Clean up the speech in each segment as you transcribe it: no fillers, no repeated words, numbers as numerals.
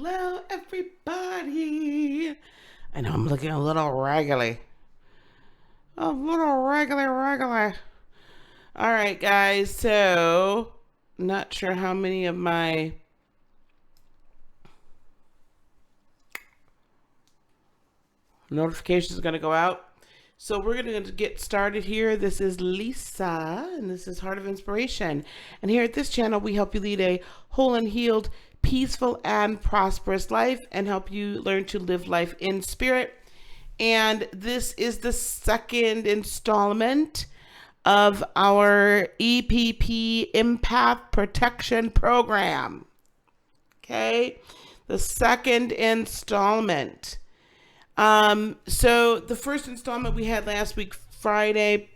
Hello, everybody. I know I'm looking a little raggedy. A little raggedy. All right, guys. So, not sure how many of my notifications are going to go out. So we're going to get started here. This is Lisa, and this is Heart of Inspiration. And here at this channel, we help you lead a whole and healed, peaceful, and prosperous life, and help you learn to live life in spirit. And this is the second installment of our EPP Empath Protection Program. Okay, the second installment. So the first installment we had last week, Friday,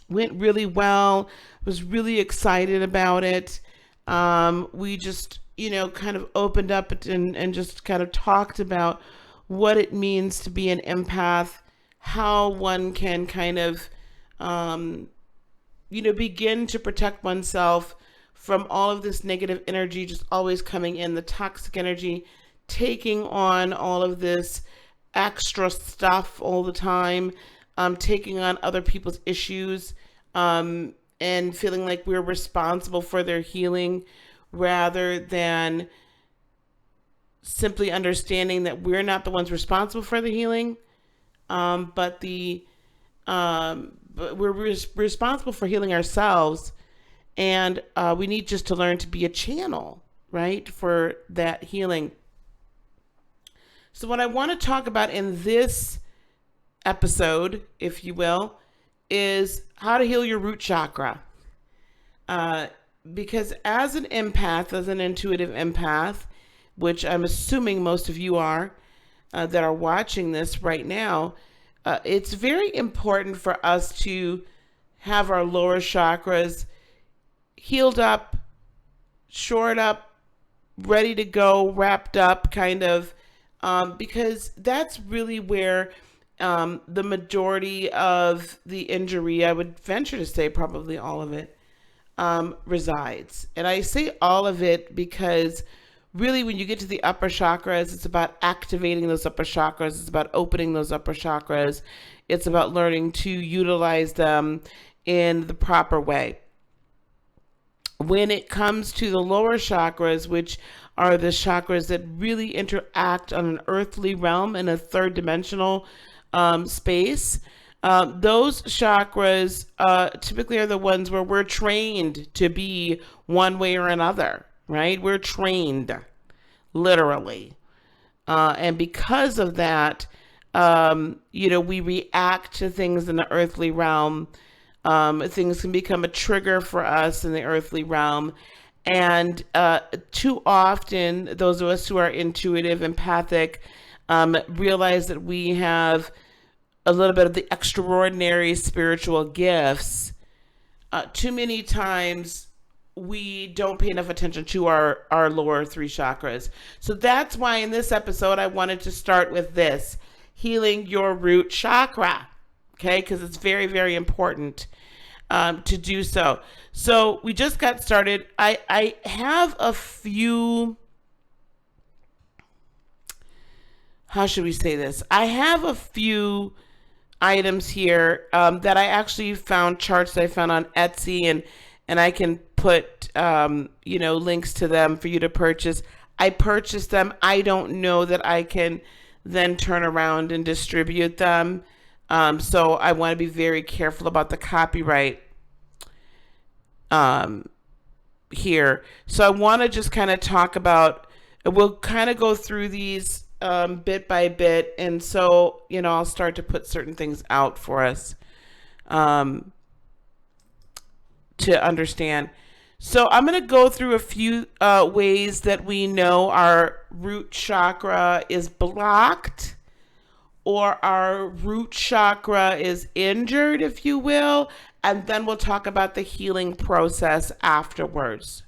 went really well. Was really excited about it. We just, kind of opened up and just kind of talked about what it means to be an empath, how one can kind of, begin to protect oneself from all of this negative energy just always coming in, the toxic energy, taking on all of this extra stuff all the time, taking on other people's issues, and feeling like we're responsible for their healing rather than simply understanding that we're not the ones responsible for the healing, but we're responsible for healing ourselves, and we need just to learn to be a channel, right, for that healing. So what I want to talk about in this episode, if you will, is how to heal your root chakra. Because as an empath, as an intuitive empath, which I'm assuming most of you are, that are watching this right now, it's very important for us to have our lower chakras healed up, shored up, ready to go, wrapped up, kind of, because that's really where the majority of the injury, I would venture to say probably all of it, resides. And I say all of it because really when you get to the upper chakras, it's about activating those upper chakras. It's about opening those upper chakras. It's about learning to utilize them in the proper way. When it comes to the lower chakras, which are the chakras that really interact on an earthly realm in a third dimensional space, those chakras typically are the ones where we're trained to be one way or another, right? We're trained, literally. And because of that, we react to things in the earthly realm. Things can become a trigger for us in the earthly realm. And too often, those of us who are intuitive, empathic, realize that we have a little bit of the extraordinary spiritual gifts. Too many times, we don't pay enough attention to our lower three chakras. So that's why in this episode, I wanted to start with this, healing your root chakra. Okay, because it's very, very important to do so. So we just got started. I have a few, how should we say this? I have a few items here that I actually found, charts that I found on Etsy, and I can put, links to them for you to purchase. I purchased them. I don't know that I can then turn around and distribute them. So I want to be very careful about the copyright here. So I want to just kind of talk about, we'll kind of go through these bit by bit. And so, I'll start to put certain things out for us to understand. So I'm going to go through a few ways that we know our root chakra is blocked, or our root chakra is injured, if you will, and then we'll talk about the healing process afterwards.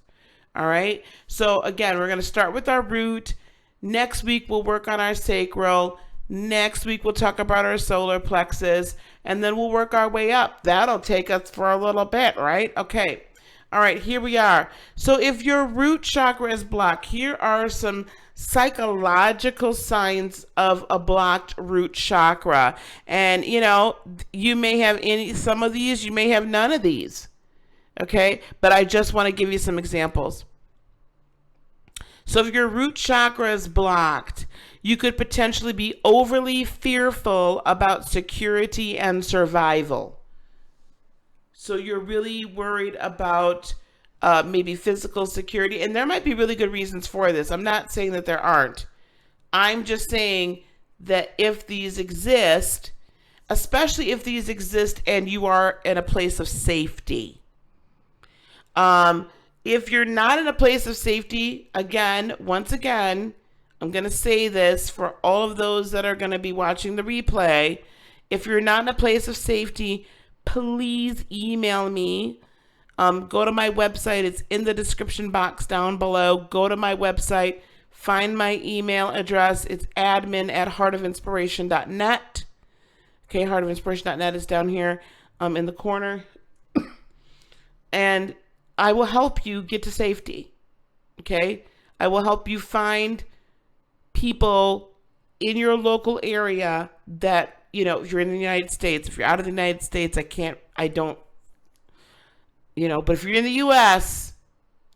All right? So again, we're going to start with our root. Next week, we'll work on our sacral. Next week, we'll talk about our solar plexus, and then we'll work our way up. That'll take us for a little bit, right? Okay. All right, here we are. So if your root chakra is blocked, here are some psychological signs of a blocked root chakra. And you may have some of these, you may have none of these. Okay? But I just want to give you some examples. So if your root chakra is blocked, you could potentially be overly fearful about security and survival. So you're really worried about maybe physical security. And there might be really good reasons for this. I'm not saying that there aren't. I'm just saying that if these exist, especially if these exist and you are in a place of safety. If you're not in a place of safety, once again, I'm going to say this for all of those that are going to be watching the replay. If you're not in a place of safety, please email me. Go to my website. It's in the description box down below. Go to my website. Find my email address. It's admin@heartofinspiration.net. Okay, heartofinspiration.net is down here in the corner. And I will help you get to safety. Okay? I will help you find people in your local area that, if you're in the United States, if you're out of the United States, but if you're in the US,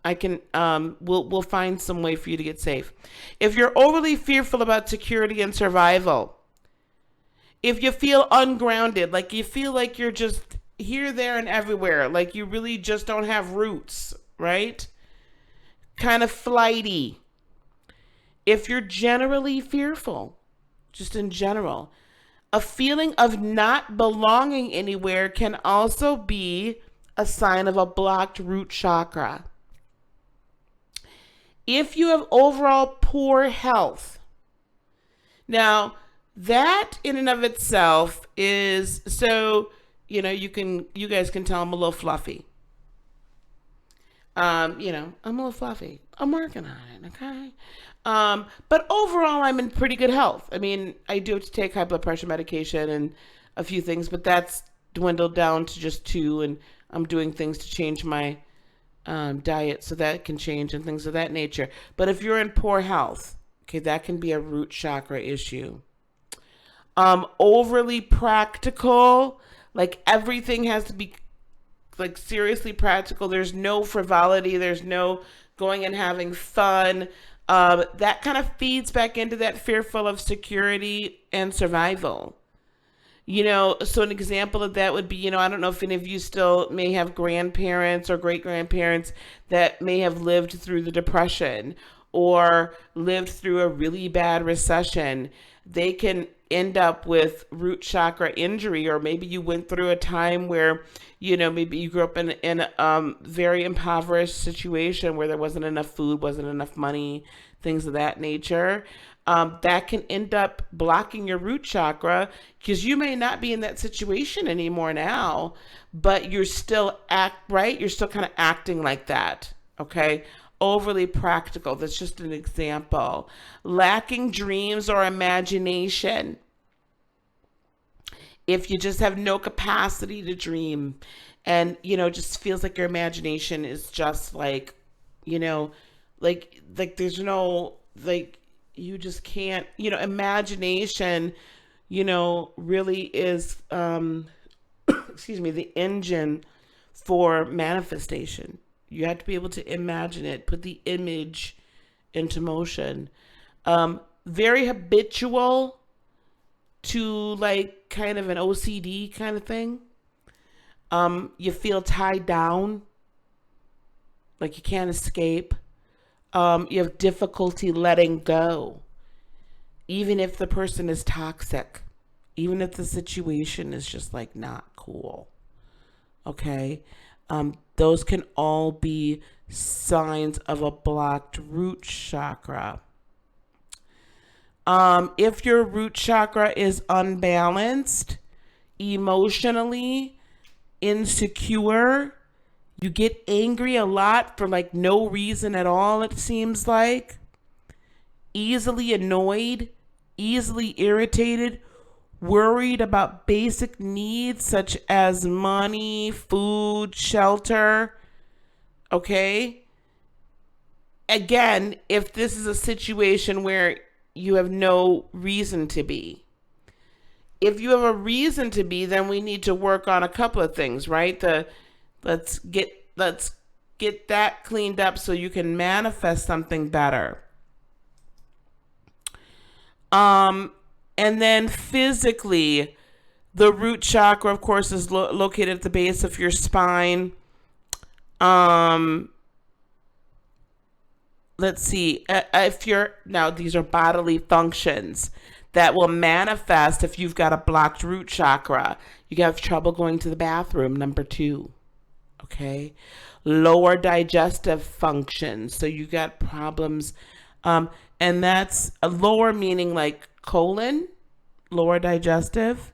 I can, we'll find some way for you to get safe. If you're overly fearful about security and survival, if you feel ungrounded, like you feel like you're just here, there, and everywhere, like you really just don't have roots, right? Kind of flighty. If you're generally fearful, just in general, a feeling of not belonging anywhere can also be a sign of a blocked root chakra. If you have overall poor health, now that in and of itself is so. You guys can tell I'm a little fluffy. I'm a little fluffy. I'm working on it, okay? But overall, I'm in pretty good health. I mean, I do have to take high blood pressure medication and a few things, but that's dwindled down to just 2, and I'm doing things to change my diet so that can change and things of that nature. But if you're in poor health, okay, that can be a root chakra issue. Overly practical. Like everything has to be like seriously practical. There's no frivolity. There's no going and having fun. That kind of feeds back into that fearful of security and survival. So an example of that would be, I don't know if any of you still may have grandparents or great grandparents that may have lived through the Depression or lived through a really bad recession. They can end up with root chakra injury, or maybe you went through a time where, maybe you grew up in a very impoverished situation where there wasn't enough food, wasn't enough money, things of that nature. That can end up blocking your root chakra because you may not be in that situation anymore now, but you're still You're still kind of acting like that. Okay. Overly practical. That's just an example. Lacking dreams or imagination. If you just have no capacity to dream and, just feels like your imagination is just like, like there's no, like, you just can't, imagination, really is, the engine for manifestation. You have to be able to imagine it, put the image into motion. Very habitual to like kind of an OCD kind of thing. You feel tied down, like you can't escape. You have difficulty letting go, even if the person is toxic, even if the situation is just like not cool. Okay. Those can all be signs of a blocked root chakra. If your root chakra is unbalanced, emotionally insecure, you get angry a lot for like no reason at all, it seems like, easily annoyed, easily irritated, worried about basic needs such as money, food, shelter, Okay? Again, if this is a situation where you have no reason to be. If you have a reason to be, then we need to work on a couple of things, right? Let's get that cleaned up so you can manifest something better. Um, and then physically, the root chakra, of course, is located at the base of your spine. Um, let's see. If you're now, these are bodily functions that will manifest if you've got a blocked root chakra. You have trouble going to the bathroom. Number 2. Okay, lower digestive function. So you got problems, and that's a lower meaning like colon, lower digestive,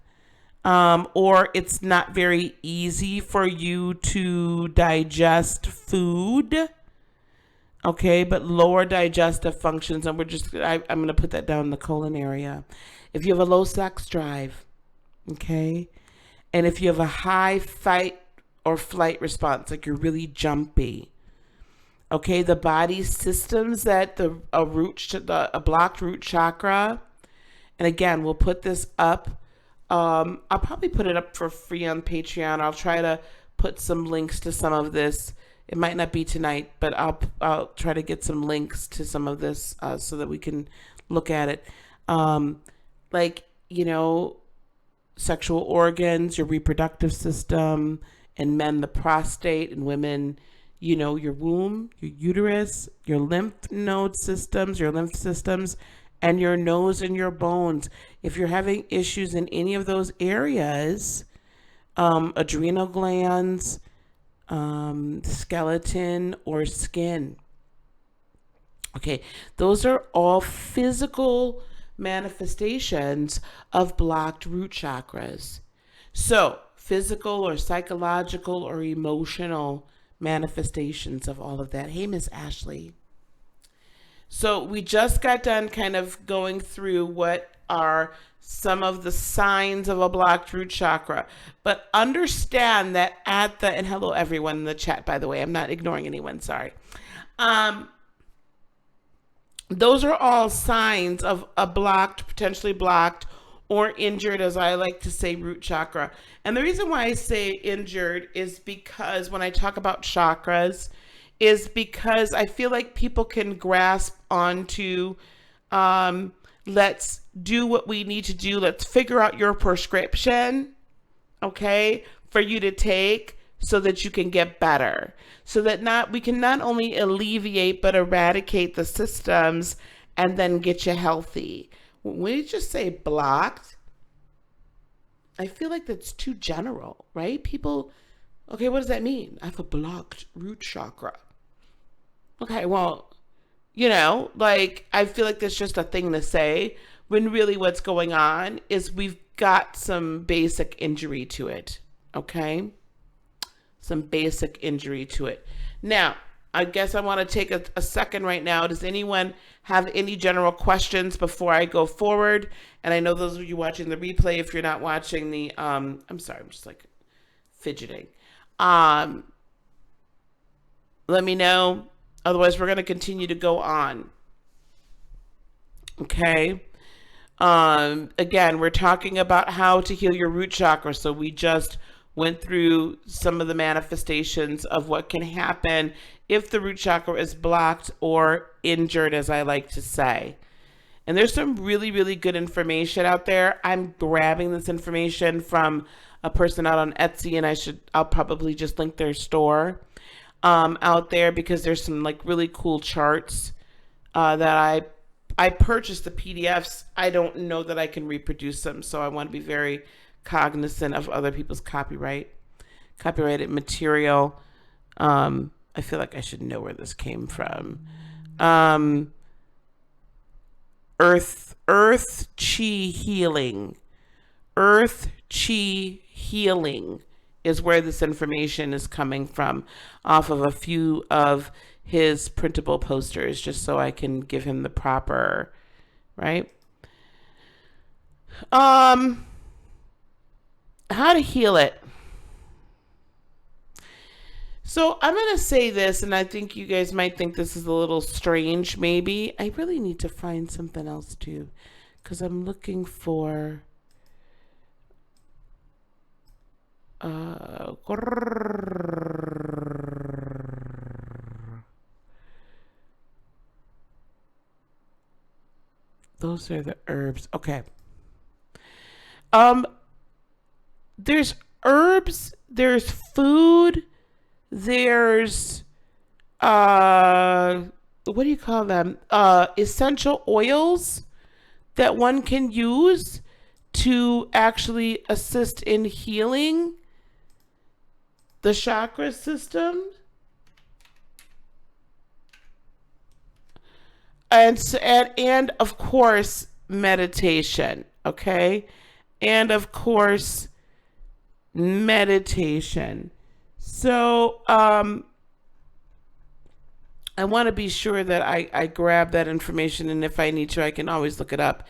or it's not very easy for you to digest food. Okay, but lower digestive functions, and I'm going to put that down in the colon area. If you have a low sex drive, okay, and if you have a high fight or flight response, like you're really jumpy, okay, the body systems that a blocked root chakra, and again, we'll put this up. I'll probably put it up for free on Patreon. I'll try to put some links to some of this. It might not be tonight, but I'll try to get some links to some of this so that we can look at it. Like, sexual organs, your reproductive system, and men, the prostate, and women, your womb, your uterus, your lymph node systems, your lymph systems, and your nose and your bones. If you're having issues in any of those areas, adrenal glands, skeleton, or skin. Okay, those are all physical manifestations of blocked root chakras. So, physical or psychological or emotional manifestations of all of that. Hey, Miss Ashley. So, we just got done kind of going through what are some of the signs of a blocked root chakra. But understand that and hello everyone in the chat, by the way, I'm not ignoring anyone, sorry. Those are all signs of a potentially blocked, or injured, as I like to say, root chakra. And the reason why I say injured is because when I talk about chakras, is because I feel like people can grasp onto, let's do what we need to do. Let's figure out your prescription, okay, for you to take so that you can get better. So that we can not only alleviate but eradicate the systems and then get you healthy. When we just say blocked, I feel like that's too general, right? People, okay, what does that mean? I have a blocked root chakra. Okay, well, I feel like that's just a thing to say, when really what's going on is we've got some basic injury to it, okay? Some basic injury to it. Now, I guess I want to take a second right now. Does anyone have any general questions before I go forward? And I know those of you watching the replay, if you're not watching the, I'm sorry, I'm just like fidgeting. Let me know. Otherwise, we're going to continue to go on. Okay. Again, we're talking about how to heal your root chakra. So we just went through some of the manifestations of what can happen if the root chakra is blocked or injured, as I like to say. And there's some really, really good information out there. I'm grabbing this information from a person out on Etsy, and I'll probably just link their store out there, because there's some like really cool charts that I purchased the PDFs. I don't know that I can reproduce them, so I want to be very cognizant of other people's copyrighted material. I feel like I should know where this came from. Earth Chi Healing. Earth Chi Healing is where this information is coming from, off of a few of his printable posters, just so I can give him the proper, right? How to heal it. So I'm going to say this, and I think you guys might think this is a little strange, maybe. I really need to find something else too, because I'm looking for. Uh, those are the herbs. Okay. Um, there's herbs, there's food, there's what do you call them? Essential oils that one can use to actually assist in healing the chakra system. And of course meditation, okay? And of course meditation. So I want to be sure that I grab that information, and if I need to, I can always look it up.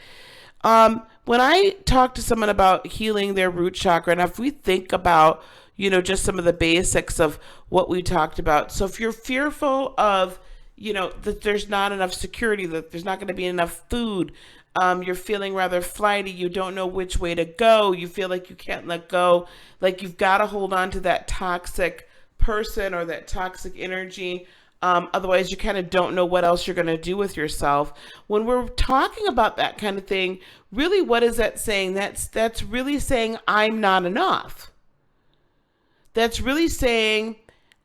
When I talk to someone about healing their root chakra, and if we think about, just some of the basics of what we talked about. So if you're fearful of, that there's not enough security, that there's not going to be enough food, you're feeling rather flighty, you don't know which way to go, you feel like you can't let go, like you've got to hold on to that toxic person or that toxic energy. Otherwise, you kind of don't know what else you're going to do with yourself. When we're talking about that kind of thing, really, what is that saying? That's really saying I'm not enough. That's really saying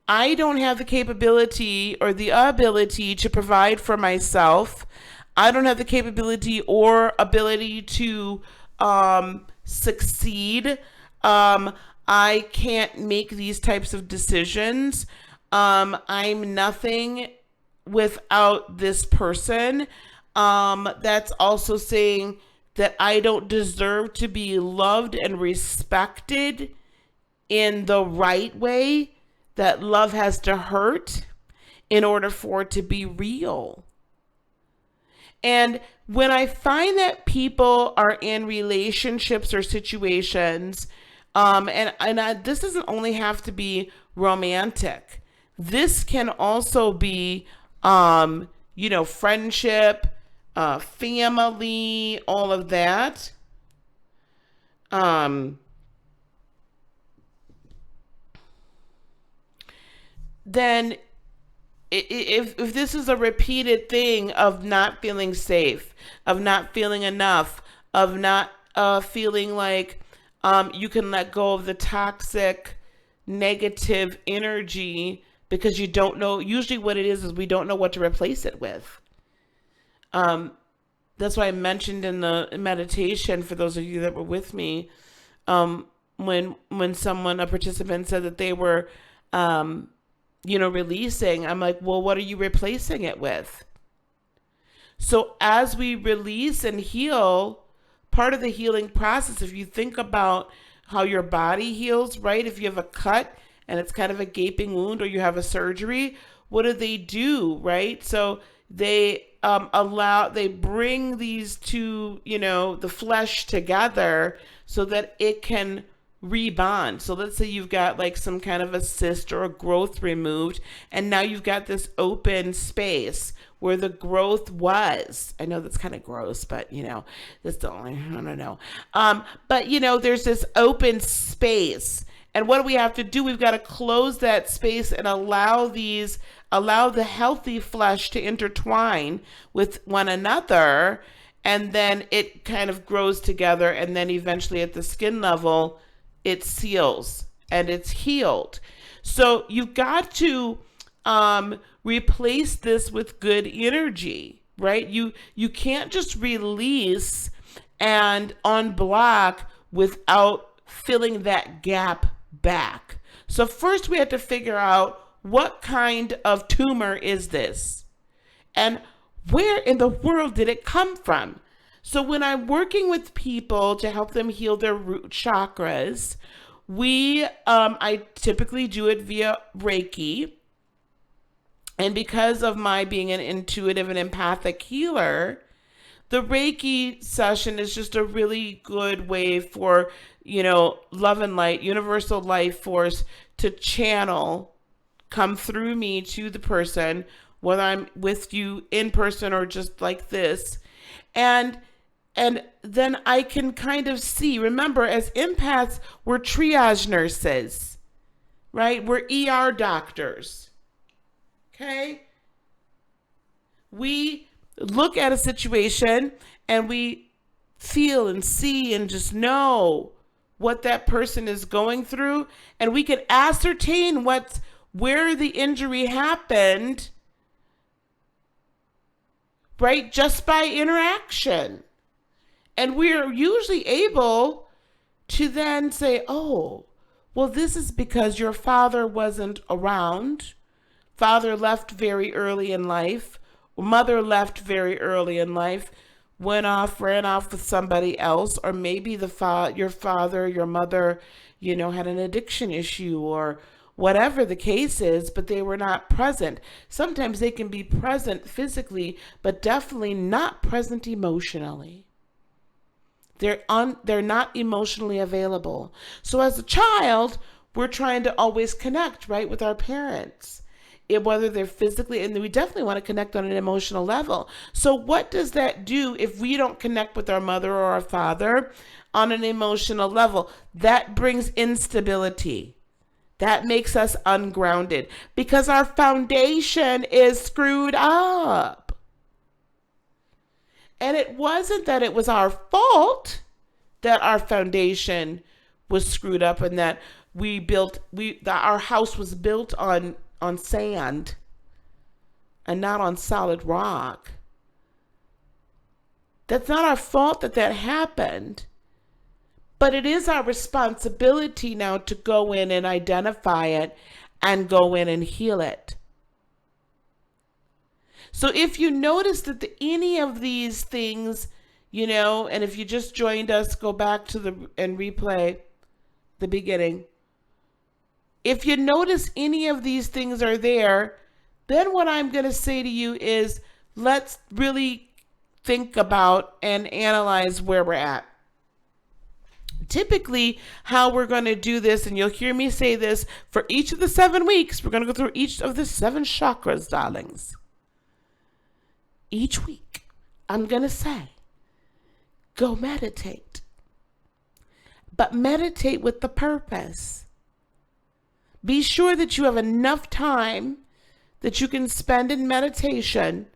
I don't have the capability or the ability to provide for myself. I don't have the capability or ability to succeed. I can't make these types of decisions. I'm nothing without this person. That's also saying that I don't deserve to be loved and respected in the right way, that love has to hurt in order for it to be real. And when I find that people are in relationships or situations, this doesn't only have to be romantic. This can also be, friendship, family, all of that. Then if this is a repeated thing of not feeling safe, of not feeling enough, of not feeling like you can let go of the toxic negative energy because you don't know, usually what it is we don't know what to replace it with. That's why I mentioned in the meditation, for those of you that were with me, when a participant said that they were releasing, I'm like, well, what are you replacing it with? So as we release and heal, part of the healing process, if you think about how your body heals, right? If you have a cut and it's kind of a gaping wound, or you have a surgery, what do, right? So they they bring these two, the flesh together so that it can rebond. So let's say you've got like some kind of a cyst or a growth removed, and now you've got this open space where the growth was. I know that's kind of gross, but that's the only, I don't know. But there's this open space, and what do we have to do? We've got to close that space and allow the healthy flesh to intertwine with one another, and then it kind of grows together, and then eventually at the skin level it seals and it's healed. So you've got to replace this with good energy, right? You can't just release and unblock without filling that gap back. So first we have to figure out, what kind of tumor is this? And where in the world did it come from? So when I'm working with people to help them heal their root chakras, I typically do it via Reiki. And because of my being an intuitive and empathic healer, the Reiki session is just a really good way for, love and light, universal life force, to channel come through me to the person, whether I'm with you in person or just like this. And then I can kind of see, remember, as empaths, we're triage nurses, right? We're ER doctors. Okay? We look at a situation and we feel and see and just know what that person is going through, and we can ascertain where the injury happened, right? Just by interaction. And we're usually able to then say, oh, well, this is because your father wasn't around. Father left very early in life. Mother left very early in life. Ran off with somebody else. Or maybe your father, your mother, had an addiction issue or whatever the case is, but they were not present. Sometimes they can be present physically, but definitely not present emotionally. They're not emotionally available. So as a child, we're trying to always connect, right, with our parents, whether they're physically, and we definitely want to connect on an emotional level. So what does that do if we don't connect with our mother or our father on an emotional level? That brings instability. That makes us ungrounded because our foundation is screwed up. And it wasn't that it was our fault that our foundation was screwed up and that our house was built on sand and not on solid rock. That's not our fault that happened. But it is our responsibility now to go in and identify it and go in and heal it. So if you notice that any of these things, and if you just joined us, go back to and replay the beginning. If you notice any of these things are there, then what I'm going to say to you is let's really think about and analyze where we're at. Typically, how we're going to do this, and you'll hear me say this for each of the 7 weeks, we're going to go through each of the 7 chakras, darlings. Each week, I'm going to say, go meditate. But meditate with the purpose. Be sure that you have enough time that you can spend in meditation.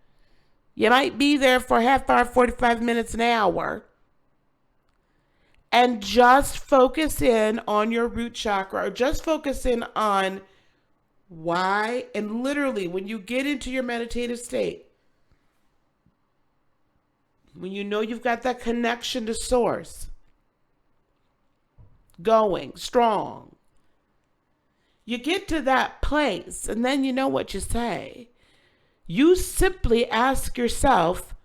You might be there for a half hour, 45 minutes, an hour. And just focus in on your root chakra, or just focus in on why. And literally, when you get into your meditative state, when you know you've got that connection to source going strong, you get to that place, and then you know what you say. You simply ask yourself,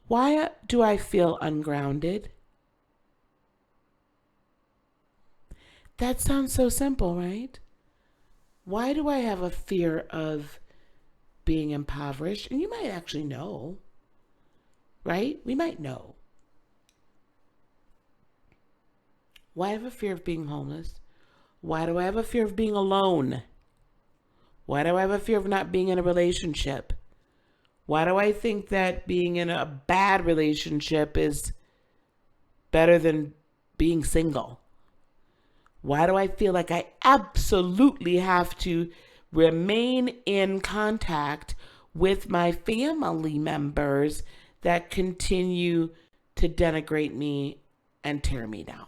why do I feel ungrounded? That sounds so simple, right? Why do I have a fear of being impoverished? And you might actually know. Right? We might know. Why do I have a fear of being homeless? Why do I have a fear of being alone? Why do I have a fear of not being in a relationship? Why do I think that being in a bad relationship is better than being single? Why do I feel like I absolutely have to remain in contact with my family members that continue to denigrate me and tear me down?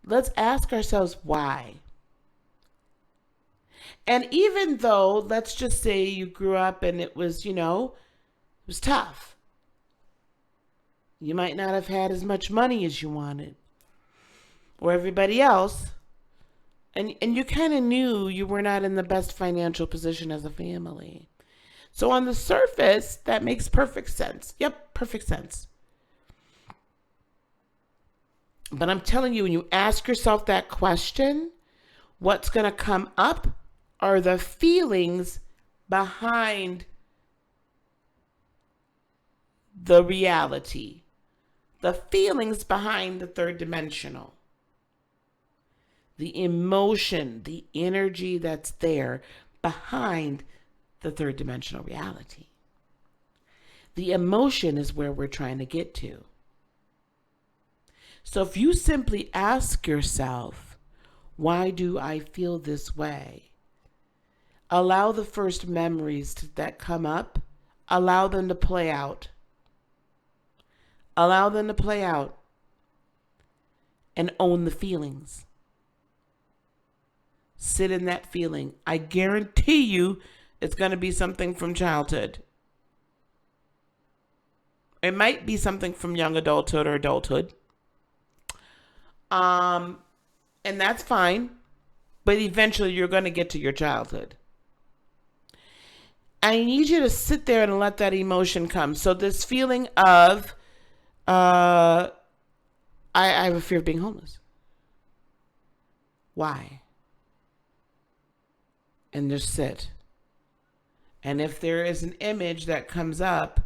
Let's ask ourselves why. And even though, let's just say you grew up and it was, it was tough. You might not have had as much money as you wanted or everybody else. And you kind of knew you were not in the best financial position as a family. So on the surface, that makes perfect sense. Yep, perfect sense. But I'm telling you, when you ask yourself that question, what's going to come up are the feelings behind the reality, the feelings behind the third dimensional. the emotion, the energy that's there behind the third dimensional reality. The emotion is where we're trying to get to. So if you simply ask yourself, why do I feel this way? Allow the first memories that come up, allow them to play out. Allow them to play out and own the feelings. Sit in that feeling. I guarantee you it's going to be something from childhood. It might be something from young adulthood or adulthood. And that's fine. But eventually you're going to get to your childhood. I need you to sit there and let that emotion come. So this feeling of, I have a fear of being homeless. Why? And just sit. And if there is an image that comes up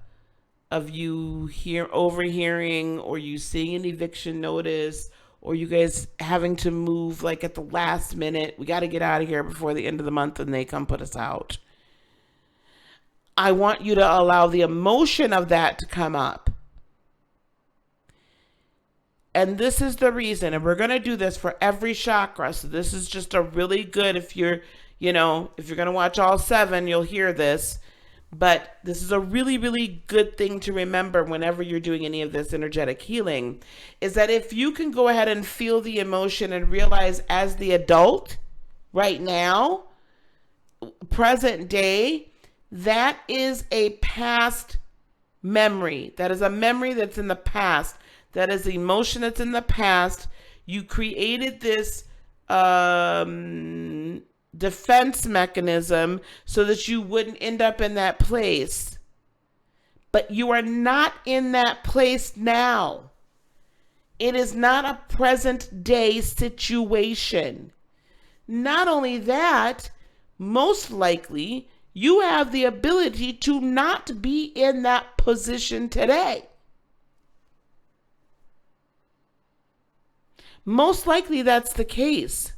of you overhearing, or you seeing an eviction notice, or you guys having to move like at the last minute, we got to get out of here before the end of the month and they come put us out. I want you to allow the emotion of that to come up. And this is the reason, and we're going to do this for every chakra. So this is just a really good, if you're going to watch all 7, you'll hear this. But this is a really, really good thing to remember whenever you're doing any of this energetic healing, is that if you can go ahead and feel the emotion and realize as the adult right now, present day, that is a past memory. That is a memory that's in the past. That is emotion that's in the past. You created this defense mechanism so that you wouldn't end up in that place. But you are not in that place now. It is not a present day situation. Not only that, most likely, you have the ability to not be in that position today. Most likely that's the case.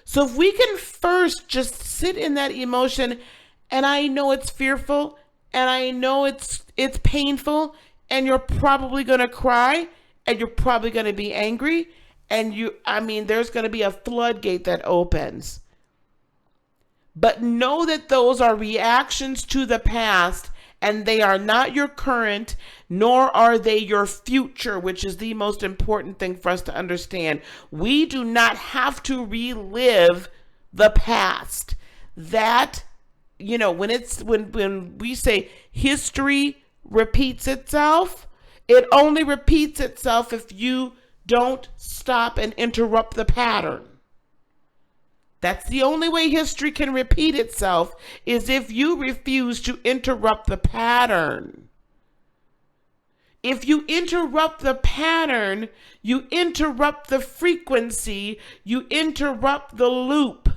So if we can first just sit in that emotion, and I know it's fearful, and I know it's painful, and you're probably going to cry, and you're probably going to be angry, and there's going to be a floodgate that opens. But know that those are reactions to the past, and they are not your current, nor are they your future, which is the most important thing for us to understand. We do not have to relive the past. That, when we say history repeats itself, it only repeats itself if you don't stop and interrupt the pattern. That's the only way history can repeat itself, is if you refuse to interrupt the pattern. If you interrupt the pattern, you interrupt the frequency, you interrupt the loop.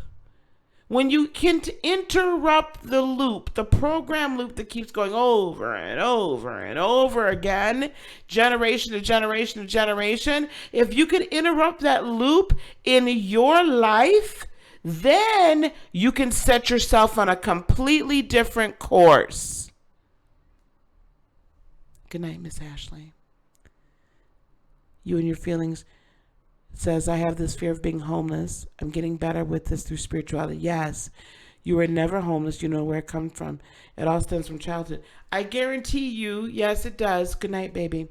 When you can interrupt the loop, the program loop that keeps going over and over and over again, generation to generation to generation, if you can interrupt that loop in your life, then you can set yourself on a completely different course. Good night, Miss Ashley. You and your feelings says, I have this fear of being homeless. I'm getting better with this through spirituality. Yes, you were never homeless. You know where it comes from. It all stems from childhood. I guarantee you, yes, it does. Good night, baby.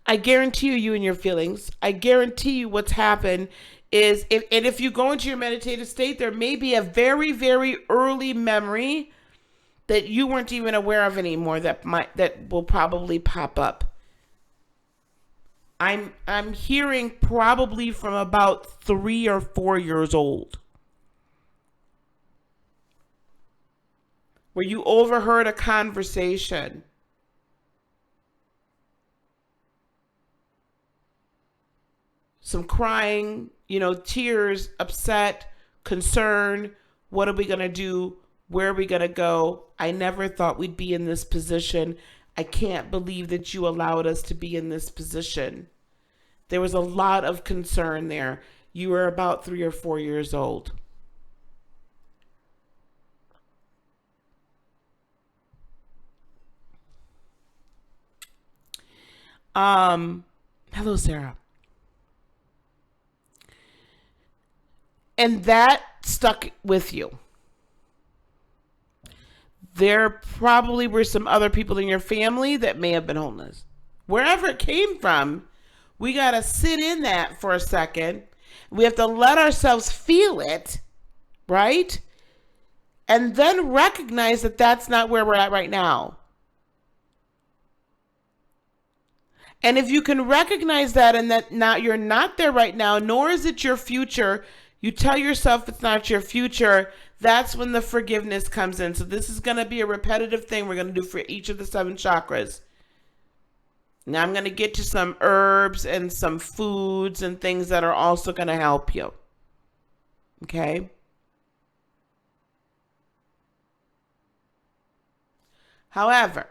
I guarantee you and your feelings, I guarantee you what's happened is, if you go into your meditative state, there may be a very, very early memory that you weren't even aware of anymore that will probably pop up. I'm hearing probably from about 3 or 4 years old, where you overheard a conversation. Some crying, tears, upset, concern. What are we going to do? Where are we going to go? I never thought we'd be in this position. I can't believe that you allowed us to be in this position. There was a lot of concern there. You were about 3 or 4 years old. Hello, Sarah. And that stuck with you. There probably were some other people in your family that may have been homeless. Wherever it came from, we got to sit in that for a second. We have to let ourselves feel it, right? And then recognize that that's not where we're at right now. And if you can recognize that and that not you're not there right now, nor is it your future, you tell yourself it's not your future, that's when the forgiveness comes in. So this is going to be a repetitive thing we're going to do for each of the 7 chakras. Now I'm going to get to some herbs and some foods and things that are also going to help you. Okay? However,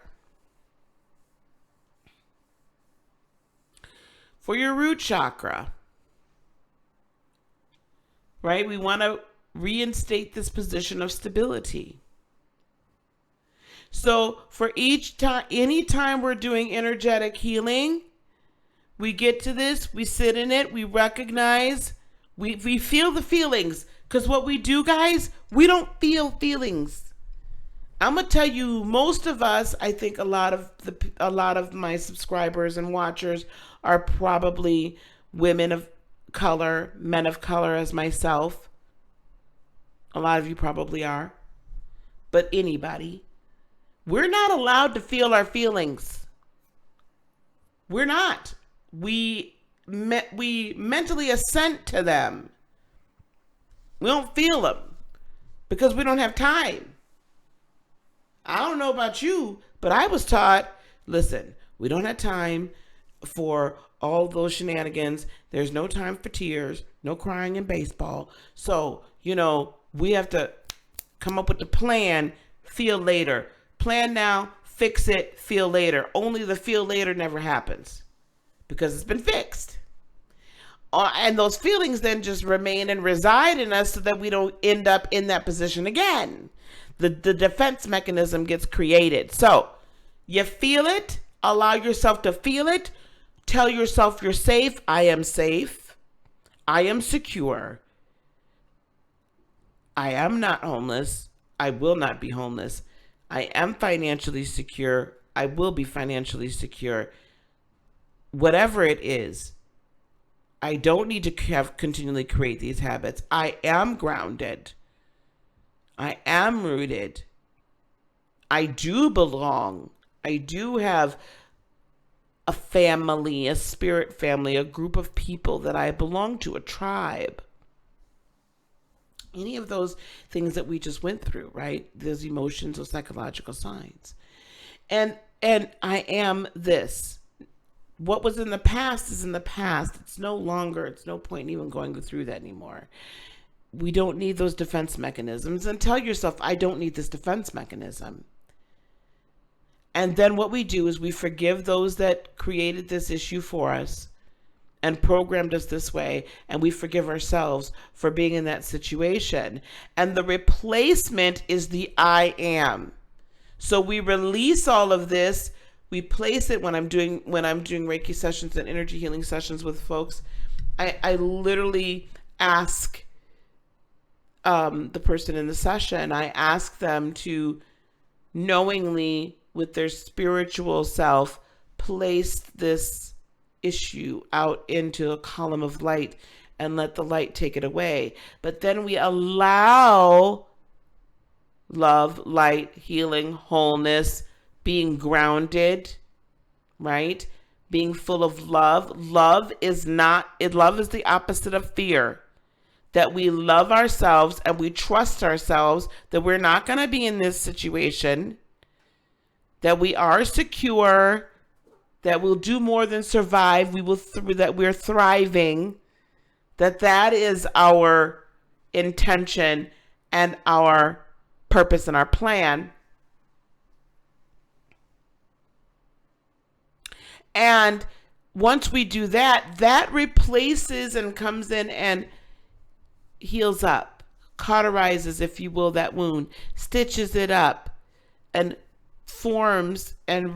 for your root chakra, right, we want to reinstate this position of stability. So for each time, anytime we're doing energetic healing, we get to this, we sit in it, we recognize, we feel the feelings. Because what we do, guys, we don't feel feelings. I'm gonna tell you, most of us, I think a lot of my subscribers and watchers are probably women of color, men of color as myself. A lot of you probably are. But anybody. We're not allowed to feel our feelings. We're not. We mentally assent to them. We don't feel them because we don't have time. I don't know about you, but I was taught, listen, we don't have time for all those shenanigans. There's no time for tears, no crying in baseball. So, we have to come up with the plan, feel later. Plan now, fix it, feel later. Only the feel later never happens because it's been fixed. And those feelings then just remain and reside in us so that we don't end up in that position again. The defense mechanism gets created. So you feel it, allow yourself to feel it, tell yourself you're safe. I am safe. I am secure. I am not homeless. I will not be homeless. I am financially secure. I will be financially secure. Whatever it is, I don't need to continually create these habits. I am grounded. I am rooted. I do belong. I do have a family, a spirit family, a group of people that I belong to, a tribe. Any of those things that we just went through, right? Those emotions or psychological signs. And I am this. What was in the past is in the past. It's no point in even going through that anymore. We don't need those defense mechanisms. And tell yourself, I don't need this defense mechanism. And then what we do is we forgive those that created this issue for us and programmed us this way, and we forgive ourselves for being in that situation. And the replacement is the I am. So we release all of this. We place it when I'm doing Reiki sessions and energy healing sessions with folks. I literally ask the person in the session, I ask them to knowingly, with their spiritual self, place this issue out into a column of light and let the light take it away. But then we allow love, light, healing, wholeness, being grounded, right? Being full of love. Love is the opposite of fear. That we love ourselves and we trust ourselves that we're not going to be in this situation, that we are secure, that we'll do more than survive, that we're thriving, that is our intention and our purpose and our plan. And once we do that, that replaces and comes in and heals up, cauterizes, if you will, that wound, stitches it up, and forms and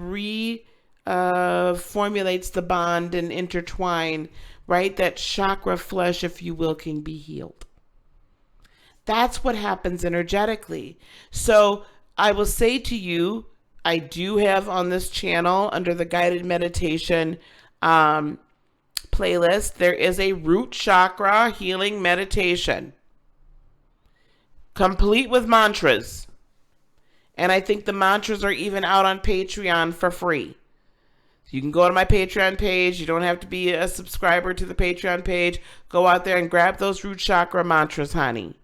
formulates the bond and intertwine, right? That chakra flesh, if you will, can be healed. That's what happens energetically. So I will say to you, I do have on this channel under the guided meditation playlist, there is a root chakra healing meditation, complete with mantras. And I think the mantras are even out on Patreon for free. You can go to my Patreon page. You don't have to be a subscriber to the Patreon page. Go out there and grab those root chakra mantras, honey.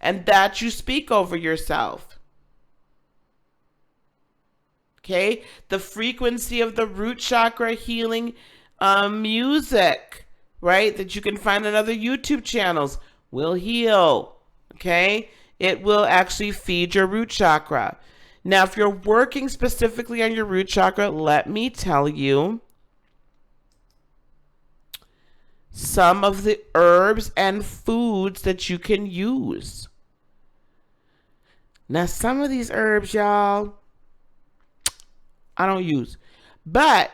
And that you speak over yourself. Okay? The frequency of the root chakra healing music, right? That you can find on other YouTube channels will heal. Okay? It will actually feed your root chakra. Now, if you're working specifically on your root chakra, let me tell you some of the herbs and foods that you can use. Now, some of these herbs, y'all, I don't use. But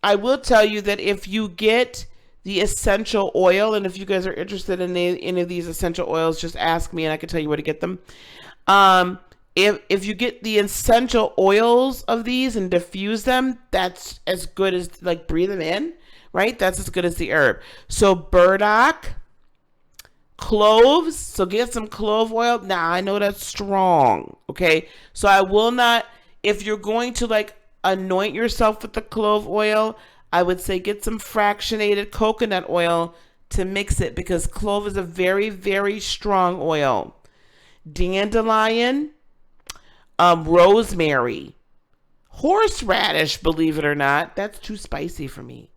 I will tell you that if you get the essential oil, and if you guys are interested in any of these essential oils, just ask me and I can tell you where to get them. If you get the essential oils of these and diffuse them, that's as good as, like, breathe them in, right? That's as good as the herb. So burdock, cloves. So get some clove oil. Now, I know that's strong, okay? So I will not, if you're going to, like, anoint yourself with the clove oil, I would say get some fractionated coconut oil to mix it, because clove is a very, very strong oil. Dandelion, rosemary, horseradish, believe it or not, that's too spicy for me.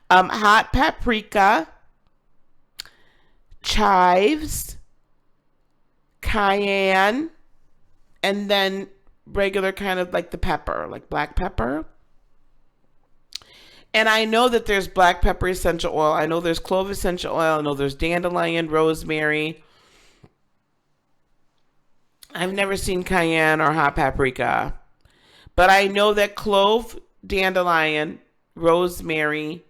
Hot paprika, chives, cayenne, and then regular kind of like the pepper, like black pepper. And I know that there's black pepper essential oil. I know there's clove essential oil. I know there's dandelion, rosemary. I've never seen cayenne or hot paprika. But I know that clove, dandelion, rosemary,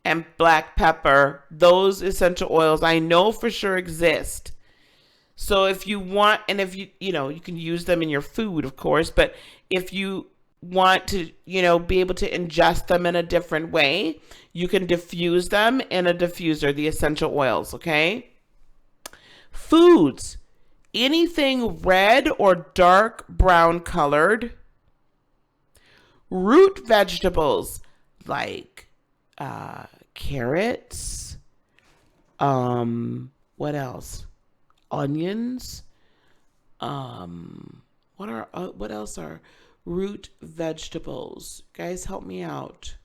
and black pepper, those essential oils, I know for sure exist. So if you want, and if you can use them in your food, of course, but if you want to, be able to ingest them in a different way, you can diffuse them in a diffuser, the essential oils, okay? Foods. Anything red or dark brown colored. Root vegetables like carrots. What else? Onions. What else are root vegetables? Guys, help me out.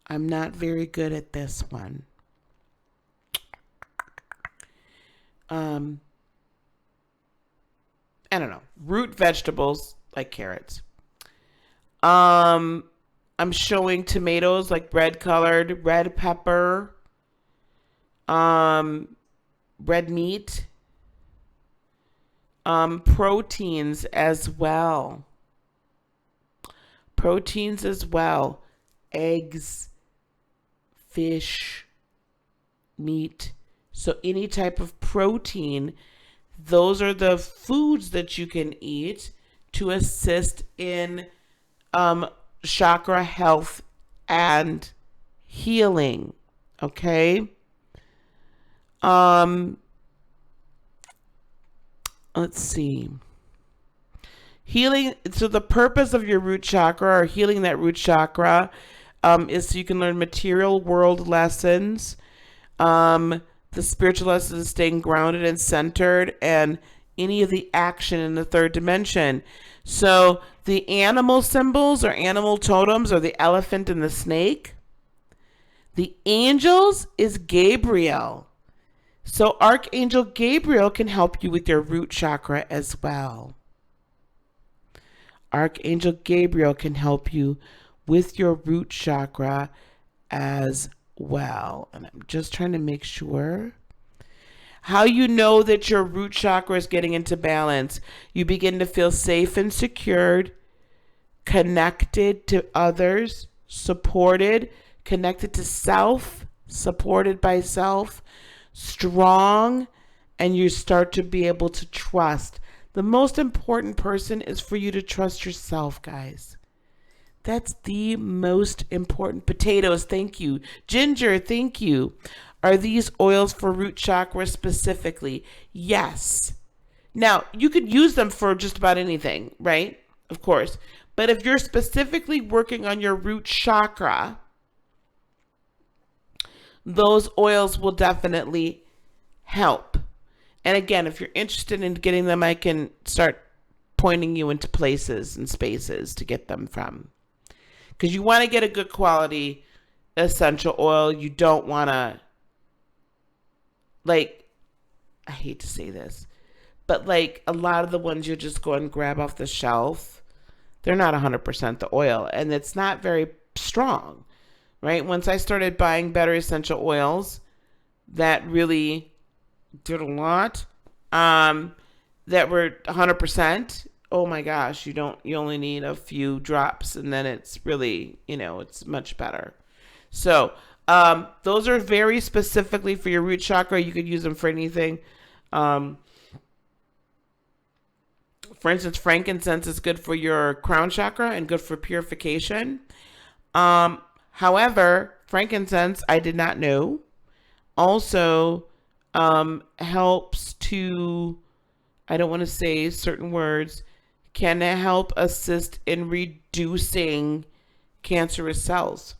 I'm not very good at this one. I don't know. Root vegetables like carrots. I'm showing tomatoes like red colored, red pepper, red meat, proteins as well. Proteins as well. Eggs, fish, meat. So any type of protein, those are the foods that you can eat to assist in chakra health and healing. Okay? Let's see. Healing, so the purpose of your root chakra, or healing that root chakra, is so you can learn material world lessons. The spiritual lessons is staying grounded and centered, and any of the action in the third dimension. So the animal symbols or animal totems are the elephant and the snake. The angels is Gabriel. So Archangel Gabriel can help you with your root chakra as well. Archangel Gabriel can help you with your root chakra as well. And I'm just trying to make sure. How you know that your root chakra is getting into balance. You begin to feel safe and secured, connected to others, supported, connected to self, supported by self, strong, and you start to be able to trust. The most important person is for you to trust yourself, guys. That's the most important. Potatoes, thank you. Ginger, thank you. Are these oils for root chakra specifically? Yes. Now, you could use them for just about anything, right? Of course. But if you're specifically working on your root chakra, those oils will definitely help. And again, if you're interested in getting them, I can start pointing you into places and spaces to get them from. Because you want to get a good quality essential oil. You don't want to, like, I hate to say this, but like a lot of the ones you just go and grab off the shelf, they're not 100% the oil, and it's not very strong, right? Once I started buying better essential oils that really did a lot, that were 100%, oh my gosh, you only need a few drops, and then it's really, it's much better. So those are very specifically for your root chakra. You could use them for anything. For instance, frankincense is good for your crown chakra and good for purification. However, frankincense, I did not know, also helps to, I don't want to say certain words, can help assist in reducing cancerous cells.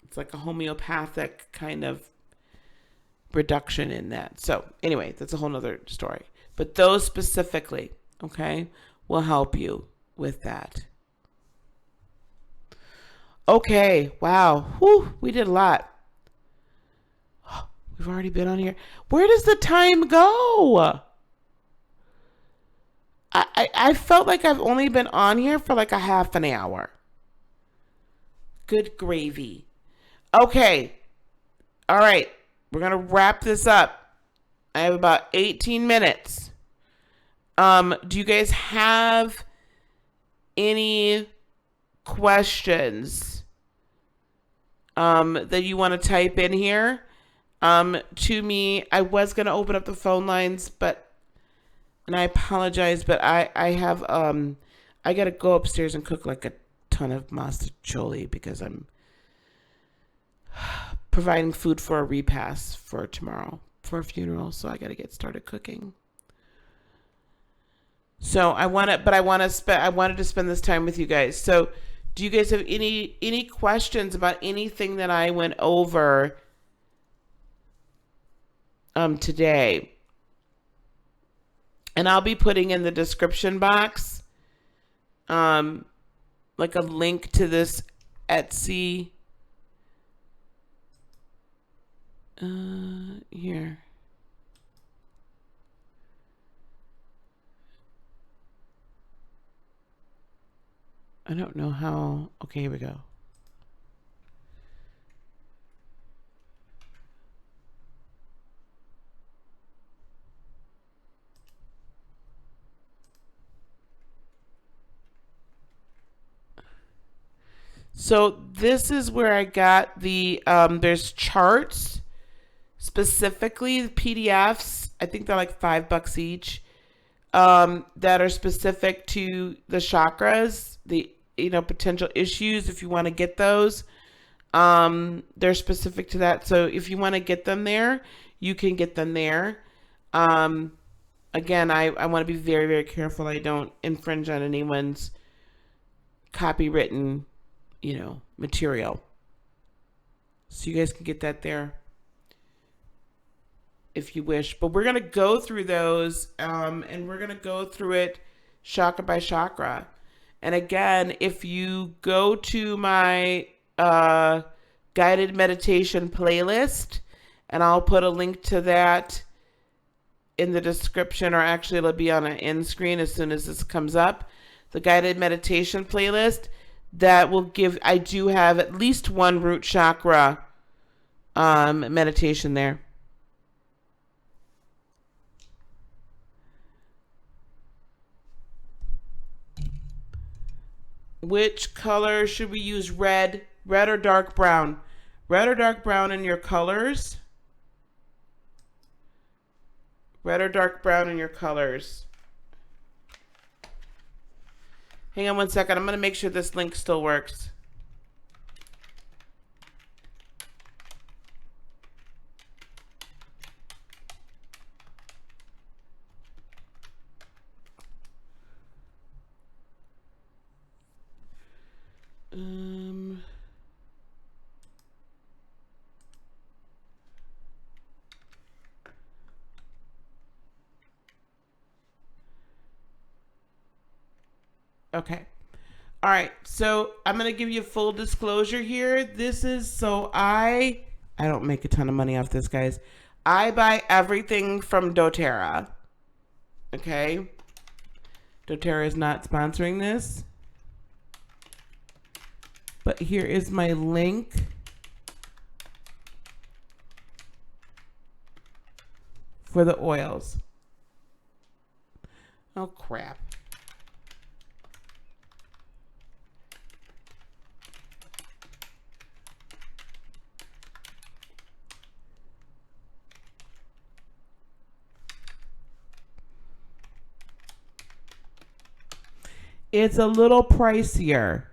It's like a homeopathic kind of reduction in that. So anyway, that's a whole nother story. But those specifically, okay, will help you with that. Okay, wow. Whew, we did a lot. We've already been on here. Where does the time go? I felt like I've only been on here for like a half an hour. Good gravy. Okay. All right. We're going to wrap this up. I have about 18 minutes. Do you guys have any questions that you want to type in here to me? I was going to open up the phone lines, and I apologize, but I have, I got to go upstairs and cook like a ton of mastacholi because I'm providing food for a repast for tomorrow for a funeral. So I got to get started cooking. So I wanted to spend this time with you guys. So do you guys have any questions about anything that I went over today? And I'll be putting in the description box like a link to this Etsy here. I don't know how. Okay, here we go. So this is where I got the, there's charts, specifically PDFs. I think they're like $5 each, that are specific to the chakras, the, potential issues. If you want to get those, they're specific to that. So if you want to get them there, you can get them there. Again, I want to be very, very careful. I don't infringe on anyone's copywritten material. So you guys can get that there if you wish. But we're going to go through those, and we're going to go through it chakra by chakra. And again, if you go to my guided meditation playlist, and I'll put a link to that in the description, or actually it'll be on an end screen as soon as this comes up. The guided meditation playlist, that will give, I do have at least one root chakra meditation there. Which color should we use? Red or dark brown? Red or dark brown in your colors? Red or dark brown in your colors? Hang on one second. I'm going to make sure this link still works. Okay. All right. So I'm going to give you full disclosure here. This is so I don't make a ton of money off this, guys. I buy everything from doTERRA. Okay. doTERRA is not sponsoring this. But here is my link. For the oils. Oh, crap. It's a little pricier.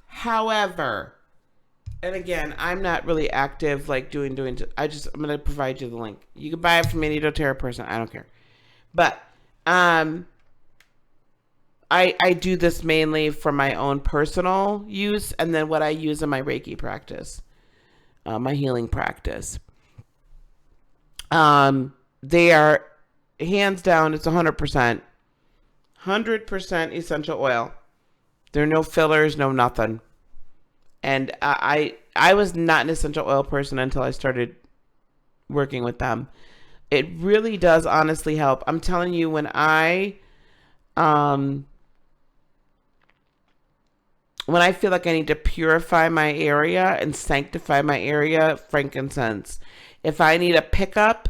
However, and again, I'm not really active like doing, I'm going to provide you the link. You can buy it from any doTERRA person. I don't care. But, I do this mainly for my own personal use, and then what I use in my Reiki practice, my healing practice. They are hands down, it's 100% essential oil. There are no fillers, no nothing. And I was not an essential oil person until I started working with them. It really does honestly help. I'm telling you, when I feel like I need to purify my area and sanctify my area, frankincense. If I need a pick-me-up,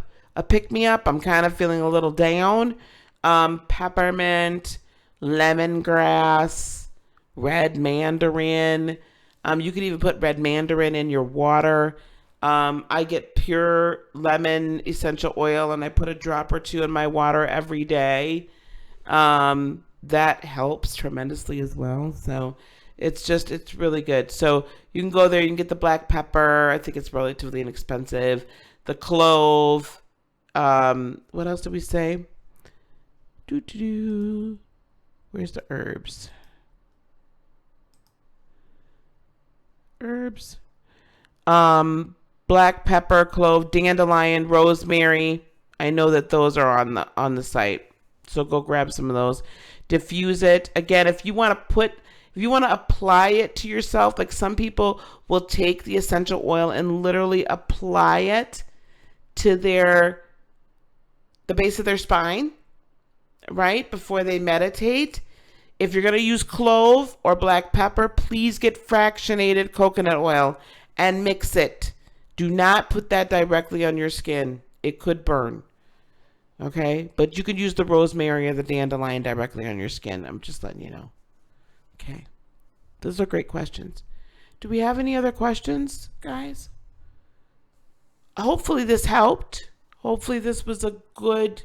I'm kind of feeling a little down, peppermint, lemongrass, red mandarin. You can even put red mandarin in your water. I get pure lemon essential oil and I put a drop or two in my water every day. That helps tremendously as well. So it's really good. So you can go there, you can get the black pepper. I think it's relatively inexpensive. The clove. What else did we say? Where's the herbs? Black pepper, clove, dandelion, rosemary. I know that those are on the site. So go grab some of those. Diffuse it. Again, if you want to apply it to yourself, like some people will take the essential oil and literally apply it to the base of their spine, right? Before they meditate. If you're going to use clove or black pepper, please get fractionated coconut oil and mix it. Do not put that directly on your skin. It could burn. Okay? But you could use the rosemary or the dandelion directly on your skin. I'm just letting you know. Okay. Those are great questions. Do we have any other questions, guys? Hopefully this helped. Hopefully this was a good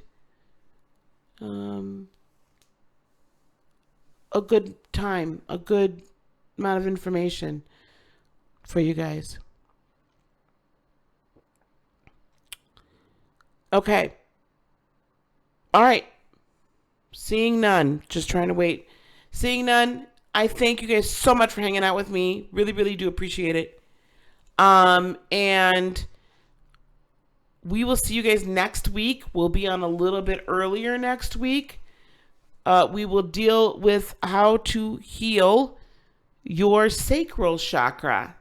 time, a good amount of information for you guys. Okay. All right. Seeing none. Just trying to wait. Seeing none. I thank you guys so much for hanging out with me. Really, really do appreciate it. And we will see you guys next week. We'll be on a little bit earlier next week. We will deal with how to heal your sacral chakra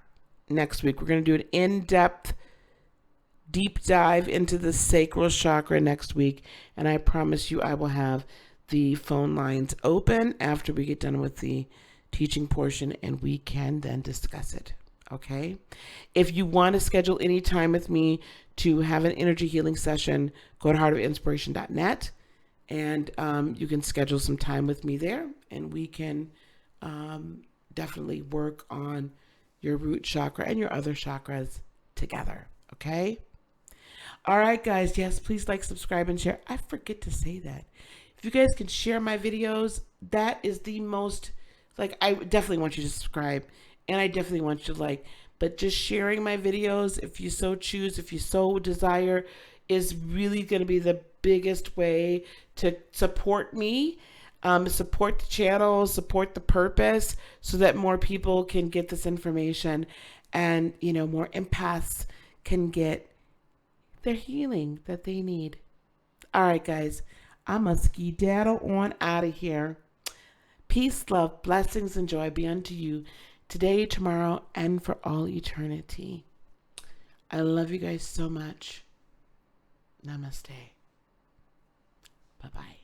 next week. We're going to do an in-depth, deep dive into the sacral chakra next week. And I promise you I will have the phone lines open after we get done with the teaching portion, and we can then discuss it. Okay. If you want to schedule any time with me to have an energy healing session, go to heartofinspiration.net, and you can schedule some time with me there, and we can definitely work on your root chakra and your other chakras together. Okay. All right, guys. Yes, please like, subscribe, and share. I forget to say that. If you guys can share my videos, that is the most, like, I definitely want you to subscribe, and I definitely want you to like, but just sharing my videos, if you so choose, if you so desire, is really going to be the biggest way to support me, support the channel, support the purpose, so that more people can get this information, and, you know, more empaths can get their healing that they need. All right, guys, I'm a skedaddle on out of here. Peace, love, blessings, and joy be unto you today, tomorrow, and for all eternity. I love you guys so much. Namaste. Bye-bye.